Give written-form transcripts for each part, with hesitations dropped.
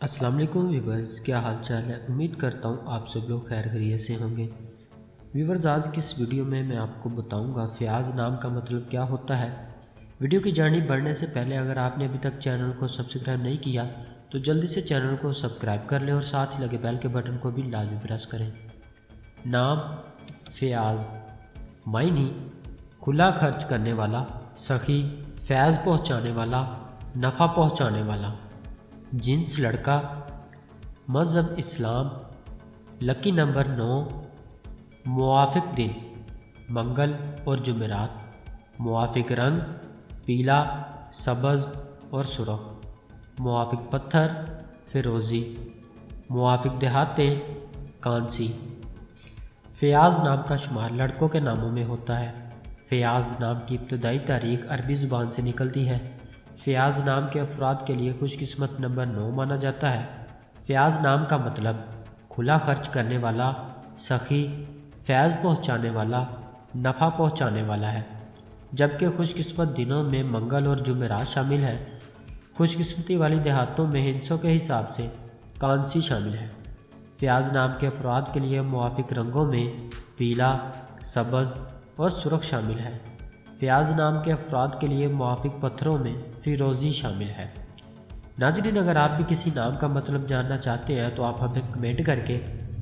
अस्सलाम वालेकुम व्यूवर्स, क्या हाल चाल है। उम्मीद करता हूँ आप सब लोग खैर खैरियत से होंगे। व्यूवर्स, आज की इस वीडियो में मैं आपको बताऊँगा फ़याज़ नाम का मतलब क्या होता है। वीडियो की जानिब बढ़ने से पहले अगर आपने अभी तक चैनल को सब्सक्राइब नहीं किया तो जल्दी से चैनल को सब्सक्राइब कर लें और साथ ही लगे बेल के बटन को भी लाजमी प्रेस करें। नाम फ़याज़, मायनी खुला खर्च करने वाला, सखी फैज़ पहुँचाने वाला, नफ़ा पहुँचाने वाला। जिन्स लड़का, मज़हब इस्लाम, लकी नंबर 9, मुवाफ़िक दिन मंगल और जुमेरात, मुवाफ़िक रंग पीला, सब्ज़ और सुर्ख, मुवाफ़िक पत्थर फ़िरोज़ी, मुवाफ़िक देहातें कांसी। फ़याज़ नाम का शुमार लड़कों के नामों में होता है। फ़याज़ नाम की इब्तदाई तारीख़ अरबी ज़ुबान से निकलती है। फ़याज़ नाम के अफराद के लिए खुशकिस्मत नंबर 9 माना जाता है। फ़याज़ नाम का मतलब खुला खर्च करने वाला, सखी, फैज़ पहुँचाने वाला, नफ़ा पहुँचाने वाला है, जबकि खुशकिस्मत दिनों में मंगल और जुमेरात शामिल है। खुशकिस्मती वाली देहातों में हिंसों के हिसाब से कांसी शामिल है। फ़याज़ नाम के अफराद के लिए मुवाफ़िक रंगों में पीला, सब्ज़ और सुर्ख शामिल है। फ़याज़ नाम के अफराद के लिए मुवाफ़िक पत्थरों में फ़िरोज़ी शामिल है। नाज़रीन, अगर आप भी किसी नाम का मतलब जानना चाहते हैं तो आप हमें कमेंट करके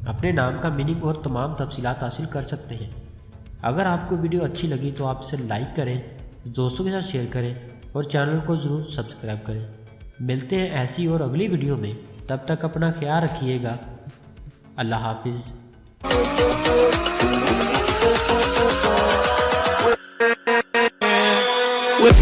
अपने नाम का मीनिंग और तमाम तफसीलात हासिल कर सकते हैं। अगर आपको वीडियो अच्छी लगी तो आप इसे लाइक करें, दोस्तों के साथ शेयर करें और चैनल को ज़रूर सब्सक्राइब करें। मिलते हैं ऐसी और अगली वीडियो में, तब तक अपना ख्याल रखिएगा। अल्लाह हाफिज़। With